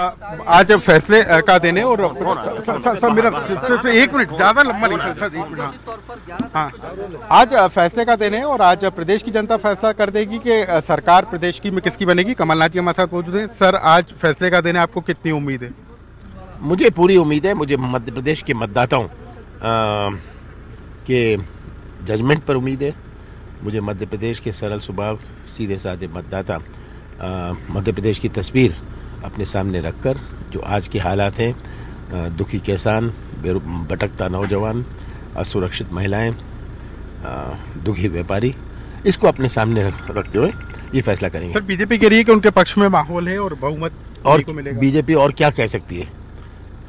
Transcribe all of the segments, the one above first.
आज फैसले का दिन है और सर मेरा एक मिनट ज्यादा लंबा नहीं सर एक मिनट। हाँ, आज फैसले का दिन है और आज प्रदेश की जनता फैसला कर देगी कि सरकार प्रदेश की में किसकी बनेगी। कमलनाथ जी हमारे साथ मौजूद हैं। सर आज फैसले का दिन है, आपको कितनी उम्मीद है? मुझे पूरी उम्मीद है। मुझे मध्य प्रदेश के मतदाताओं के जजमेंट पर उम्मीद है। मुझे मध्य प्रदेश के सरल स्वभाव सीधे साधे मतदाता मध्य प्रदेश की तस्वीर अपने सामने रखकर जो आज के हालात हैं, दुखी किसान, भटकता नौजवान, असुरक्षित महिलाएं, दुखी व्यापारी, इसको अपने सामने रखते हुए ये फैसला करेंगे। सर बीजेपी कह रही है कि उनके पक्ष में माहौल है और बहुमत और को मिलेगा। बीजेपी और क्या कह सकती है?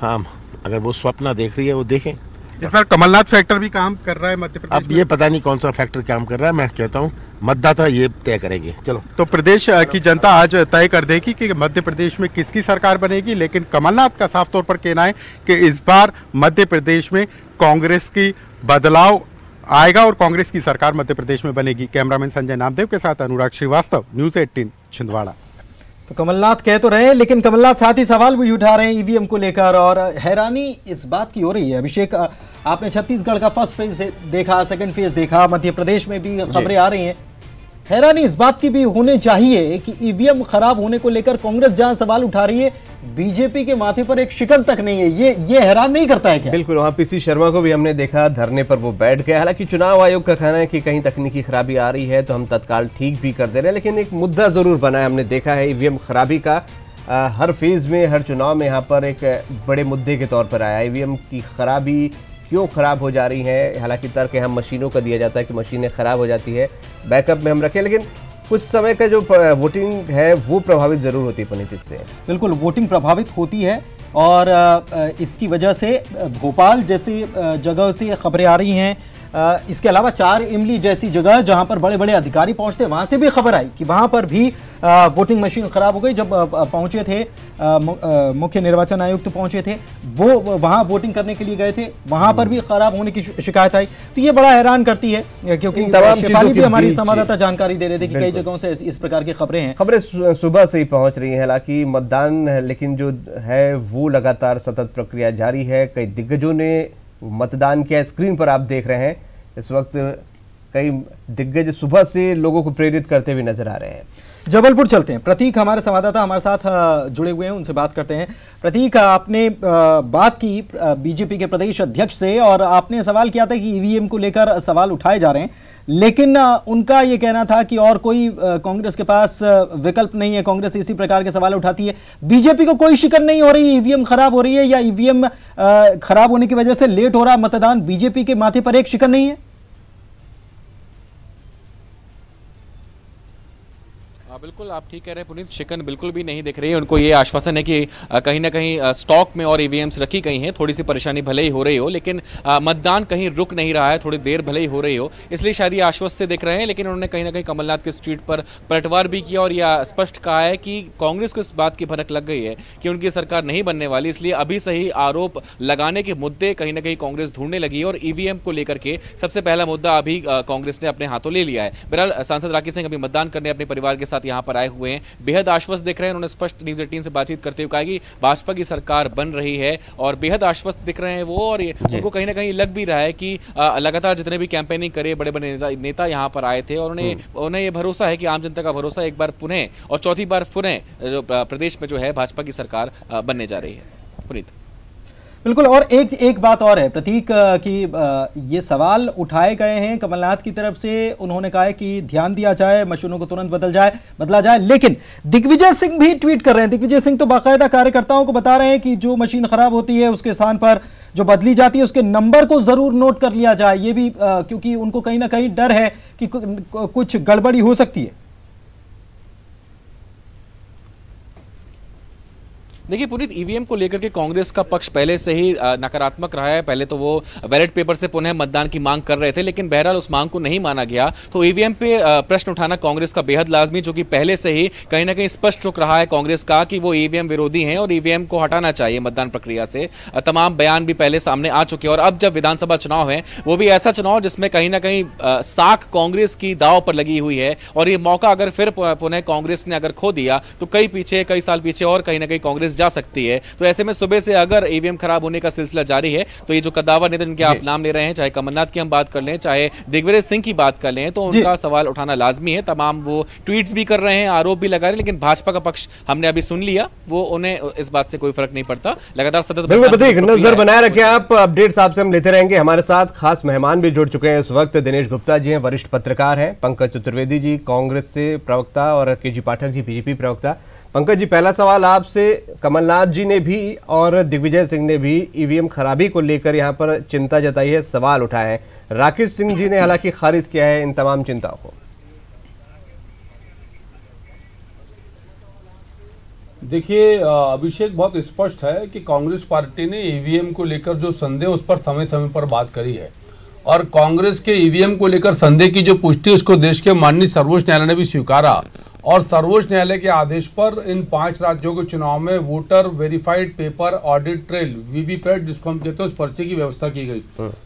हाँ, अगर वो स्वप्न देख रही है वो देखें। इस बार कमलनाथ फैक्टर भी काम कर रहा है मध्य प्रदेश अब ये पता नहीं कौन सा फैक्टर काम कर रहा है। मैं कहता हूँ मतदाता ये तय करेंगे। चलो, तो प्रदेश की जनता आज तय कर देगी कि मध्य प्रदेश में किसकी सरकार बनेगी, लेकिन कमलनाथ का साफ तौर पर कहना है कि इस बार मध्य प्रदेश में कांग्रेस की बदलाव आएगा और कांग्रेस की सरकार मध्य प्रदेश में बनेगी। कैमरामैन संजय नामदेव के साथ अनुराग श्रीवास्तव, न्यूज़ 18 छिंदवाड़ा। तो कमलनाथ कह तो रहे हैं, लेकिन कमलनाथ साथ ही सवाल भी उठा रहे हैं ईवीएम को लेकर और हैरानी इस बात की हो रही है। अभिषेक, आपने छत्तीसगढ़ का फर्स्ट फेज देखा, सेकंड फेज देखा, मध्य प्रदेश में भी खबरें आ रही हैं। हैरानी इस बात की भी होनी चाहिए कि ईवीएम खराब होने को लेकर कांग्रेस जहां सवाल उठा रही है, बीजेपी के माथे पर एक शिकन तक नहीं है। ये हैरान नहीं करता है क्या? बिल्कुल, वहां पीसी शर्मा को भी हमने देखा धरने पर वो बैठ गए। हालांकि चुनाव आयोग का कहना है कि कहीं तकनीकी खराबी आ रही है तो हम तत्काल ठीक भी कर दे रहे हैं, लेकिन एक मुद्दा जरूर बना है। हमने देखा है ईवीएम खराबी का हर फेज में, हर चुनाव में यहाँ पर एक बड़े मुद्दे के तौर पर आया। ईवीएम की खराबी क्यों खराब हो जा रही है? हालांकि तर्क हम मशीनों का दिया जाता है कि मशीनें खराब हो जाती है, बैकअप में हम रखें, लेकिन कुछ समय का जो वोटिंग है वो प्रभावित जरूर होती है पुनीत इससे। बिल्कुल, वोटिंग प्रभावित होती है और इसकी वजह से भोपाल जैसी जगह से खबरें आ रही हैं। इसके अलावा 4 इमली जैसी जगह जहां पर बड़े बड़े अधिकारी पहुंचते, वहां से भी खबर आई कि वहां पर भी वोटिंग मशीन खराब हो गई। जब पहुंचे थे मुख्य निर्वाचन आयुक्त पहुंचे थे, वो वहां वोटिंग करने के लिए गए थे, वहां पर भी खराब होने की शिकायत आई। तो ये बड़ा हैरान करती है, क्योंकि शेफाली भी हमारी संवाददाता जानकारी दे रहे थे कि कई जगहों से इस प्रकार की खबरें हैं। खबरें सुबह से ही पहुंच रही है। हालांकि मतदान लेकिन जो है वो लगातार सतत प्रक्रिया जारी है। कई दिग्गजों ने मतदान किया। स्क्रीन पर आप देख रहे हैं इस वक्त कई दिग्गज सुबह से लोगों को प्रेरित करते हुए नजर आ रहे हैं। जबलपुर चलते हैं, प्रतीक हमारे संवाददाता हमारे साथ जुड़े हुए हैं, उनसे बात करते हैं। प्रतीक, आपने बात की बीजेपी के प्रदेश अध्यक्ष से और आपने सवाल किया था कि ईवीएम को लेकर सवाल उठाए जा रहे हैं, लेकिन उनका ये कहना था कि और कोई कांग्रेस के पास विकल्प नहीं है, कांग्रेस इसी प्रकार के सवाल उठाती है। बीजेपी को कोई शिकन नहीं हो रही ईवीएम खराब हो रही है, या ईवीएम खराब होने की वजह से लेट हो रहा मतदान, बीजेपी के माथे पर एक शिकन नहीं है? बिल्कुल आप ठीक कह रहे हैं पुनीत, शिकन बिल्कुल भी नहीं दिख रही है। उनको ये आश्वासन है कि कहीं ना कहीं स्टॉक में और ईवीएम्स रखी गई हैं। थोड़ी सी परेशानी भले ही हो रही हो, लेकिन मतदान कहीं रुक नहीं रहा है, थोड़ी देर भले ही हो रही हो, इसलिए शायद ये आश्वस्त से दिख रहे हैं। लेकिन उन्होंने कहीं ना कहीं कमलनाथ के ट्वीट पर पलटवार भी किया और यह स्पष्ट कहा है कि कांग्रेस को इस बात की भनक लग गई है कि उनकी सरकार नहीं बनने वाली, इसलिए अभी से ही आरोप लगाने के मुद्दे कहीं ना कहीं कांग्रेस ढूंढने लगी है और ईवीएम को लेकर के सबसे पहला मुद्दा अभी कांग्रेस ने अपने हाथों ले लिया है। बहरहाल सांसद राकेश सिंह अभी मतदान करने अपने परिवार के साथ यहाँ पर आए हुए हैं, बेहद आश्वस्त दिख रहे हैं। उन्होंने स्पष्ट न्यूज़ 18 से बातचीत करते हुए कहा कि भाजपा की सरकार बन रही है और बेहद आश्वस्त दिख रहे हैं वो। और उनको कहीं ना कहीं लग भी रहा है कि लगातार जितने भी कैंपेनिंग करे बड़े बड़े नेता यहाँ पर आए थे और उन्हें ये भरोसा है कि आम जनता का भरोसा एक बार पुनः और चौथी बार पुनः जो प्रदेश में जो है भाजपा की सरकार बनने जा रही है। पुनीत, बिल्कुल, और एक बात और है प्रतीक कि ये सवाल उठाए गए हैं कमलनाथ की तरफ से। उन्होंने कहा है कि ध्यान दिया जाए, मशीनों को तुरंत बदला जाए, लेकिन दिग्विजय सिंह भी ट्वीट कर रहे हैं। दिग्विजय सिंह तो बाकायदा कार्यकर्ताओं को बता रहे हैं कि जो मशीन खराब होती है उसके स्थान पर जो बदली जाती है उसके नंबर को जरूर नोट कर लिया जाए। ये भी क्योंकि उनको कहीं ना कहीं डर है कि कुछ गड़बड़ी हो सकती है। देखिए पुनीत, ईवीएम को लेकर के कांग्रेस का पक्ष पहले से ही नकारात्मक रहा है। पहले तो वो बैलेट पेपर से पुनः मतदान की मांग कर रहे थे, लेकिन बहरहाल उस मांग को नहीं माना गया। तो ईवीएम पे प्रश्न उठाना कांग्रेस का बेहद लाजमी, जो कि पहले से ही कहीं ना कहीं स्पष्ट रुख रहा है कांग्रेस का कि वो ईवीएम विरोधी हैं और ईवीएम को हटाना चाहिए मतदान प्रक्रिया से। तमाम बयान भी पहले सामने आ चुके हैं और अब जब विधानसभा चुनाव है, वो भी ऐसा चुनाव जिसमें कहीं ना कहीं साख कांग्रेस की दाव पर लगी हुई है और ये मौका अगर फिर पुनः कांग्रेस ने अगर खो दिया तो कई साल पीछे और कहीं ना कहीं कांग्रेस कांग्रेस जा सकती है। तो ऐसे में सुबह से अगर ईवीएम खराब होने का सिलसिला जारी है तो ये जो कद्दावर नेता जिनके आप नाम ले रहे हैं, चाहे कमलनाथ की हम बात कर लें, चाहे दिग्विजय सिंह की बात कर लें, तो उनका सवाल उठाना लाजमी है। तमाम वो ट्वीट्स भी कर रहे हैं, आरोप भी लगा रहे हैं, लेकिन भाजपा का पक्ष हमने अभी सुन लिया, वो उन्हें इस बात से कोई फर्क नहीं पड़ता। लगातार सतत नजर बनाए रखें आप, अपडेट्स आपसे हम लेते रहेंगे। हमारे साथ खास मेहमान भी जुड़ चुके हैं इस वक्त। दिनेश गुप्ता जी हैं, वरिष्ठ पत्रकार हैं। पंकज चतुर्वेदी जी कांग्रेस से प्रवक्ता और केजी पाठक जी बीजेपी प्रवक्ता। पंकज जी, पहला सवाल आपसे। कमलनाथ जी ने भी और दिग्विजय सिंह ने भी ईवीएम खराबी को लेकर यहां पर चिंता जताई है, सवाल उठाए हैं। राकेश सिंह जी ने हालांकि खारिज किया है इन तमाम चिंताओं को। देखिए अभिषेक, बहुत स्पष्ट है कि कांग्रेस पार्टी ने ईवीएम को लेकर जो संदेह, उस पर समय समय पर बात करी है, और कांग्रेस के ईवीएम को लेकर संदेह की जो पुष्टि उसको देश के माननीय सर्वोच्च न्यायालय ने भी स्वीकारा, और सर्वोच्च न्यायालय के आदेश पर इन 5 राज्यों के चुनाव में voter verified paper audit trail VVPAT जिसको हम कहते हैं उस पर्चे की व्यवस्था की गई।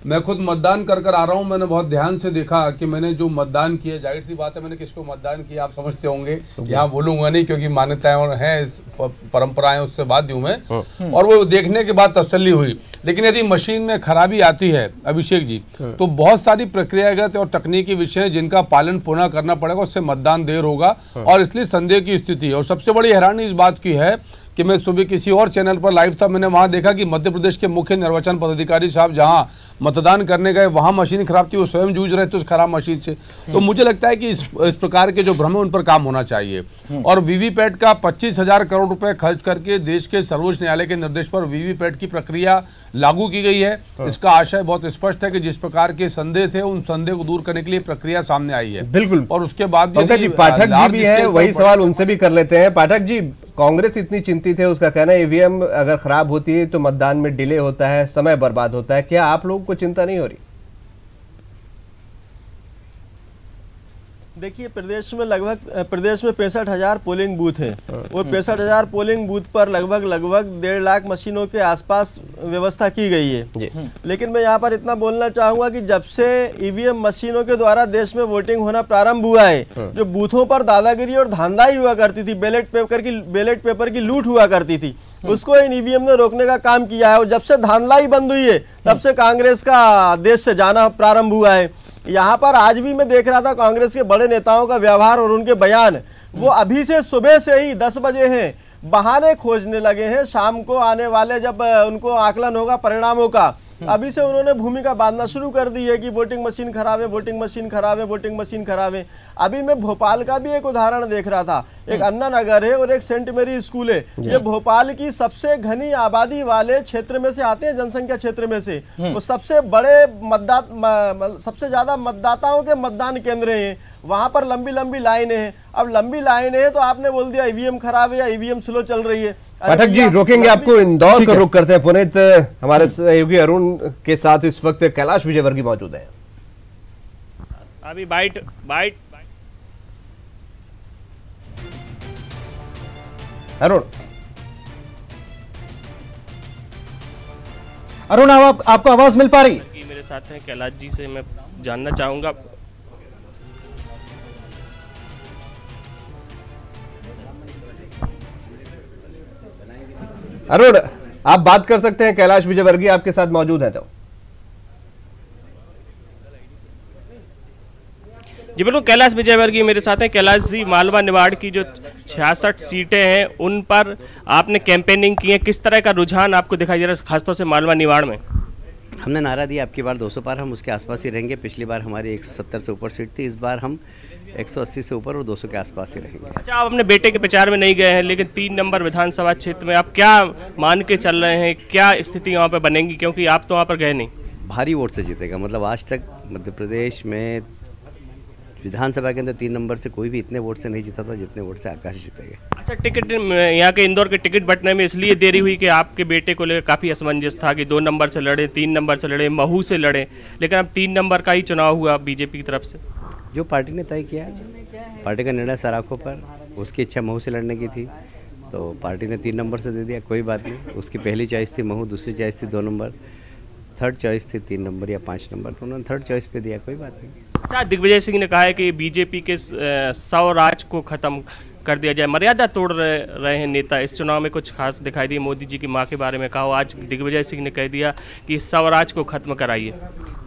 मैं खुद मतदान कर आ रहा हूं, मैंने बहुत ध्यान से देखा कि मैंने जो मतदान किया, जाहिर सी बात है मैंने किसको मतदान किया आप समझते होंगे, यहाँ बोलूंगा नहीं क्योंकि मान्यताएं और हैं परंपराएं, उससे बात दूं मैं, और वो देखने के बाद तसल्ली हुई। लेकिन यदि मशीन में खराबी आती है अभिषेक जी, तो बहुत सारी प्रक्रियागत और तकनीकी विषय हैं जिनका पालन पुनः करना पड़ेगा, उससे मतदान देर होगा और इसलिए संदेह की स्थिति है। और सबसे बड़ी हैरानी इस बात की है कि मैं सुबह किसी और चैनल पर लाइव था, मैंने वहां देखा कि मध्य प्रदेश के मुख्य निर्वाचन पदाधिकारी साहब जहां मतदान करने गए वहां मशीन खराब थी, वो स्वयं जूझ रहे थे उस खराब मशीन से। तो मुझे लगता है कि इस प्रकार के जो भ्रम है उन पर काम होना चाहिए। और वीवीपैट का 25,000 करोड़ रुपए खर्च करके देश के सर्वोच्च न्यायालय के निर्देश पर वीवीपैट की प्रक्रिया लागू की गई है। इसका आशय बहुत स्पष्ट है कि जिस प्रकार के संदेह थे उन संदेह को दूर करने के लिए प्रक्रिया सामने आई है। बिल्कुल। और उसके बाद पाठक जी भी है, वही सवाल उनसे भी कर लेते हैं। पाठक जी, कांग्रेस इतनी चिंतित है, उसका कहना है ईवीएम अगर खराब होती है तो मतदान में डिले होता है, समय बर्बाद होता है, क्या आप लोगों को चिंता नहीं हो रही? देखिए, प्रदेश में 65,000 पोलिंग बूथ हैं और 65,000 पोलिंग बूथ पर लगभग 1.5 लाख मशीनों के आसपास व्यवस्था की गई है। लेकिन मैं यहाँ पर इतना बोलना चाहूँगा कि जब से ईवीएम मशीनों के द्वारा देश में वोटिंग होना प्रारंभ हुआ है, जो बूथों पर दादागिरी और धांधलाई हुआ करती थी, बैलेट पेपर की लूट हुआ करती थी, उसको इन ईवीएम ने रोकने का काम किया है। और जब से धांधलाई बंद हुई है तब से कांग्रेस का देश से जाना प्रारंभ हुआ है। यहाँ पर आज भी मैं देख रहा था कांग्रेस के बड़े नेताओं का व्यवहार और उनके बयान, वो अभी से सुबह से ही 10 बजे हैं, बहाने खोजने लगे हैं शाम को आने वाले जब उनको आकलन होगा परिणामों का, अभी से उन्होंने भूमिका बांधना शुरू कर दी है कि वोटिंग मशीन खराब है, वोटिंग मशीन खराब है, वोटिंग मशीन खराब है। अभी मैं भोपाल का भी एक उदाहरण देख रहा था, एक अन्ना नगर है और एक सेंट मेरी स्कूल है, ये भोपाल की सबसे घनी आबादी वाले क्षेत्र में से आते हैं, जनसंख्या क्षेत्र में से, वो सबसे बड़े सबसे ज्यादा मतदाताओं के मतदान केंद्र हैं, वहां पर लंबी लंबी लाइनें हैं। अब लंबी लाइनें हैं तो आपने बोल दिया ईवीएम खराब है या ईवीएम स्लो चल रही है। पाठक जी, रोकेंगे आपको, इंदौर का रुख करते हैं। पुनीत, हमारे सहयोगी अरुण के साथ इस वक्त कैलाश विजयवर्गीय मौजूद हैं। अभी बाइट अरुण, आपको आवाज मिल पा रही? मेरे साथ हैं कैलाश जी, से मैं जानना चाहूंगा, अरुण आप बात कर सकते हैं, कैलाश विजयवर्गीय आपके साथ मौजूद है। तो जी बिल्कुल, कैलाश विजयवर्गीय मेरे साथ हैं। कैलाश जी, मालवा निवाड़ की जो 66 सीटें हैं उन पर आपने कैंपेनिंग की है, किस तरह का रुझान आपको दिखाई दे रहा है खासतौर से मालवा निवाड़ में? हमने नारा दिया आपकी बार 200 पार, हम उसके आसपास ही रहेंगे। पिछली बार हमारी 170 से ऊपर सीट थी, इस बार हम 180 से ऊपर और 200 के आसपास ही रहेंगे। अच्छा, आप अपने बेटे के प्रचार में नहीं गए हैं, लेकिन 3 नंबर विधानसभा क्षेत्र में आप क्या मान के चल रहे हैं, क्या स्थिति वहाँ पर बनेगी, क्योंकि आप तो वहाँ पर गए नहीं? भारी वोट से जीतेगा, मतलब आज तक मध्य प्रदेश में विधानसभा के अंदर 3 नंबर से कोई भी इतने वोट से नहीं जीता था जितने वोट से आकाश जीतेगा। अच्छा, टिकट यहाँ के इंदौर के टिकट बंटने में इसलिए देरी हुई कि आपके बेटे को लेकर काफ़ी असमंजस था कि 2 नंबर से लड़े, 3 नंबर से लड़े, महू से लड़े, लेकिन अब 3 नंबर का ही चुनाव हुआ बीजेपी की तरफ से। जो पार्टी ने तय किया, पार्टी का निर्णय सराखों पर, उसकी इच्छा महू से लड़ने की थी तो पार्टी ने 3 नंबर से दे दिया, कोई बात नहीं। उसकी पहली चॉइस थी महू, दूसरी चॉइस थी 2 नंबर, थर्ड चॉइस थी 3 नंबर या 5 नंबर, तो उन्होंने थर्ड चॉइस पे दिया, कोई बात नहीं। अच्छा, दिग्विजय सिंह ने कहा है कि बीजेपी के 100 राज को खत्म कर दिया जाए। मर्यादा तोड़ रहे हैं नेता। इस चुनाव में कुछ खास दिखाई दी? मोदी जी की मां के बारे में कहा, आज दिग्विजय सिंह ने कह दिया कि स्वराज को खत्म कराइए।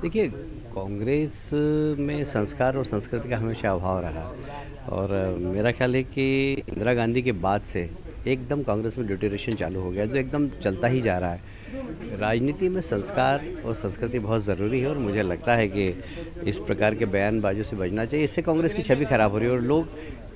देखिए, कांग्रेस में संस्कार और संस्कृति का हमेशा अभाव रहा और मेरा ख्याल है कि इंदिरा गांधी के बाद से एकदम कांग्रेस में ड्यूटेरेशन चालू हो गया, जो एकदम चलता ही जा रहा है। राजनीति में संस्कार और संस्कृति बहुत ज़रूरी है और मुझे लगता है कि इस प्रकार के बयानबाजों से बचना चाहिए। इससे कांग्रेस की छवि खराब हो रही है और लोग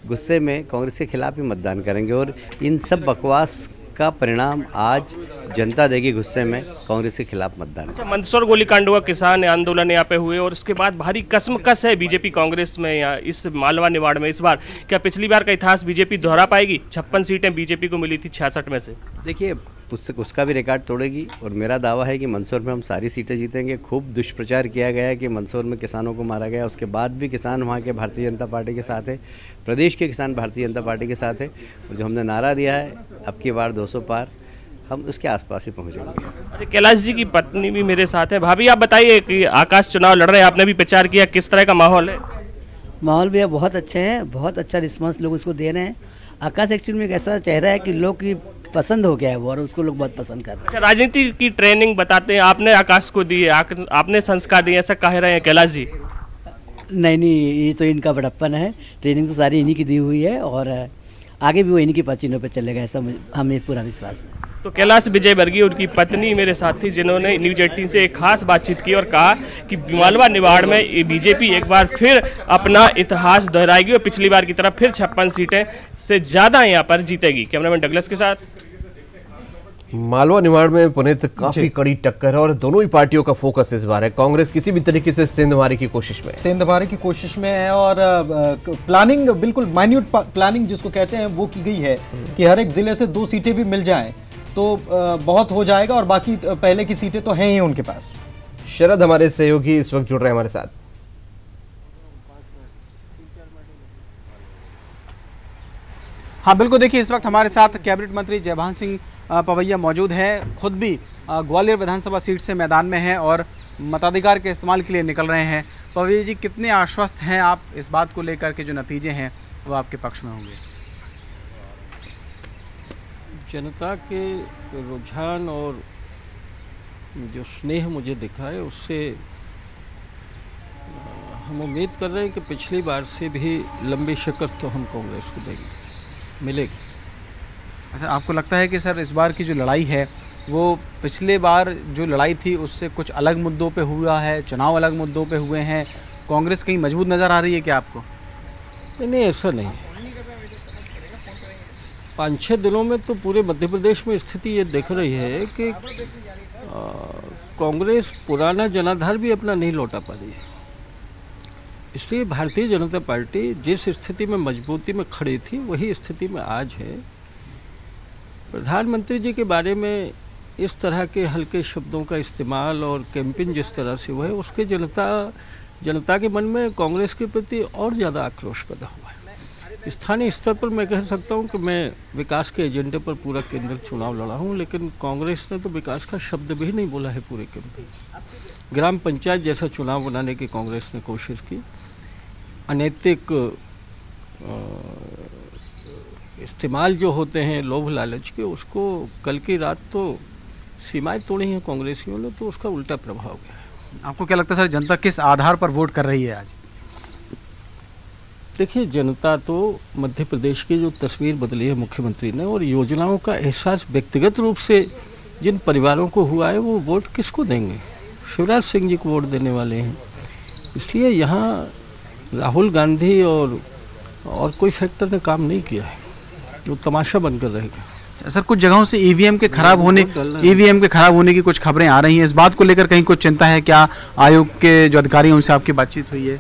गुस्से में कांग्रेस के खिलाफ ही मतदान करेंगे और इन सब बकवास का परिणाम आज जनता देगी गुस्से में कांग्रेस के खिलाफ मतदान। अच्छा, मंदसौर गोलीकांड हुआ, किसान आंदोलन यहाँ पे हुए और उसके बाद भारी कसमकस है बीजेपी कांग्रेस में या इस मालवा निवाड़ में। इस बार क्या पिछली बार का इतिहास बीजेपी दोहरा पाएगी? 56 सीटें बीजेपी को मिली थी 66 में से। देखिए, उसका भी रिकॉर्ड तोड़ेगी और मेरा दावा है कि मंदसौर में हम सारी सीटें जीतेंगे। खूब दुष्प्रचार किया गया है कि मंदसौर में किसानों को मारा गया, उसके बाद भी किसान वहाँ के भारतीय जनता पार्टी के साथ है, प्रदेश के किसान भारतीय जनता पार्टी के साथ है और जो हमने नारा दिया है अब की बार 200 पार, हम उसके आसपास ही पहुँचेंगे। अरे, कैलाश जी की पत्नी भी मेरे साथ है। भाभी, आप बताइए कि आकाश चुनाव लड़ रहे हैं, आपने भी प्रचार किया, किस तरह का माहौल है? माहौल भी बहुत अच्छे हैं, बहुत अच्छा रिस्पांस लोग उसको दे रहे हैं। आकाश एक्चुअली में एक ऐसा चेहरा है कि लोग की पसंद हो गया है वो और उसको लोग बहुत पसंद कर रहे हैं। अच्छा, राजनीति की ट्रेनिंग बताते हैं आपने आकाश को दी है, आपने संस्कार दिए, ऐसा कह रहे हैं कैलाश जी? नहीं, ये तो इनका बड़प्पन है। ट्रेनिंग तो सारी इन्हीं की दी हुई है और आगे भी वो इन्हीं की पचिनों पे चलेगा, ऐसा हमें पूरा विश्वास है। तो कैलाश विजयवर्गीय, उनकी पत्नी मेरे साथ थी, जिन्होंने न्यूज 18 से एक खास बातचीत की और कहा कि मालवा निवाड़ में बीजेपी एक बार फिर अपना इतिहास दोहराएगी और पिछली बार की तरह फिर 56 सीटें से ज़्यादा यहाँ पर जीतेगी। कैमरामैन डगलस के साथ मालवा निवाड़ में पुनीत काफी कड़ी टक्कर है और दोनों ही पार्टियों का फोकस इस बार है। कांग्रेस किसी भी तरीके से सेंधमारी की कोशिश में है और प्लानिंग, बिल्कुल माइन्यूट प्लानिंग जिसको कहते हैं वो की गई है कि हर एक जिले से 2 सीटें भी मिल जाएं तो बहुत हो जाएगा और बाकी पहले की सीटें तो हैं ही उनके पास। शरद हमारे सहयोगी इस वक्त जुड़ रहे हैं हमारे साथ। हाँ बिल्कुल, देखिए इस वक्त हमारे साथ कैबिनेट मंत्री जयभान सिंह पवैया मौजूद हैं। खुद भी ग्वालियर विधानसभा सीट से मैदान में हैं और मताधिकार के इस्तेमाल के लिए निकल रहे हैं। पवैया जी, कितने आश्वस्त हैं आप इस बात को लेकर के जो नतीजे हैं वो आपके पक्ष में होंगे? जनता के रुझान और जो स्नेह मुझे दिखा है उससे हम उम्मीद कर रहे हैं कि पिछली बार से भी लंबी शिकस्त तो हम कांग्रेस को देंगे, मिलेगी। अच्छा, आपको लगता है कि सर इस बार की जो लड़ाई है वो पिछले बार जो लड़ाई थी उससे कुछ अलग मुद्दों पे हुआ है, चुनाव अलग मुद्दों पे हुए हैं, कांग्रेस कहीं मजबूत नज़र आ रही है क्या आपको? नहीं, ऐसा नहीं है। 5-6 दिनों में तो पूरे मध्य प्रदेश में स्थिति ये दिख रही है कि कांग्रेस पुराना जनाधार भी अपना नहीं लौटा पा रही है। इसलिए भारतीय जनता पार्टी जिस स्थिति में मजबूती में खड़ी थी वही स्थिति में आज है। प्रधानमंत्री जी के बारे में इस तरह के हल्के शब्दों का इस्तेमाल और कैंपेन जिस तरह से हुआ है उसके जनता के मन में कांग्रेस के प्रति और ज़्यादा आक्रोश पैदा हुआ है। स्थानीय स्तर पर मैं कह सकता हूं कि मैं विकास के एजेंडे पर पूरा केंद्र चुनाव लड़ा हूं, लेकिन कांग्रेस ने तो विकास का शब्द भी नहीं बोला है पूरे कैंपेन। ग्राम पंचायत जैसा चुनाव बनाने की कांग्रेस ने कोशिश की। अनैतिक इस्तेमाल जो होते हैं लोभ लालच के, उसको कल की रात तो सीमाएं तोड़ी हैं कांग्रेसियों ने, तो उसका उल्टा प्रभाव गया है। आपको क्या लगता है सर, जनता किस आधार पर वोट कर रही है आज? देखिए, जनता तो मध्य प्रदेश की जो तस्वीर बदली है मुख्यमंत्री ने और योजनाओं का एहसास व्यक्तिगत रूप से जिन परिवारों को हुआ है वो वोट किसको देंगे? शिवराज सिंह जी को वोट देने वाले हैं। इसलिए यहाँ राहुल गांधी और कोई फैक्टर ने काम नहीं किया है, वो तमाशा बनकर रहेगा। सर, कुछ जगहों से ईवीएम के खराब होने की कुछ खबरें आ रही हैं, इस बात को लेकर कहीं कुछ चिंता है क्या? आयोग के जो अधिकारी हैं उनसे आपकी बातचीत हुई है?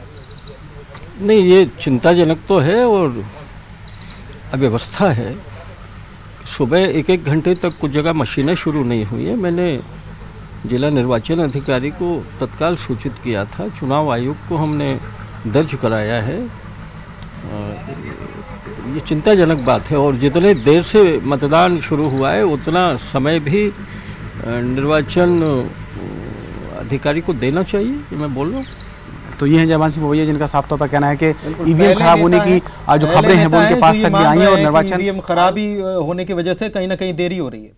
नहीं, ये चिंताजनक तो है और अव्यवस्था है। सुबह 1-1 घंटे तक कुछ जगह मशीनें शुरू नहीं हुई है। मैंने जिला निर्वाचन अधिकारी को तत्काल सूचित किया था, चुनाव आयोग को हमने दर्ज कराया है। ये चिंताजनक बात है और जितने देर से मतदान शुरू हुआ है उतना समय भी निर्वाचन अधिकारी को देना चाहिए, ये मैं बोल रहा हूँ। तो ये है जयभान सिंह पवैया जिनका साफ तौर पर कहना है कि ईवीएम खराब होने की जो खबरें हैं वो उनके पास तक भी आई हैं और निर्वाचन ईवीएम खराबी होने की वजह से कहीं ना कहीं देरी हो रही है।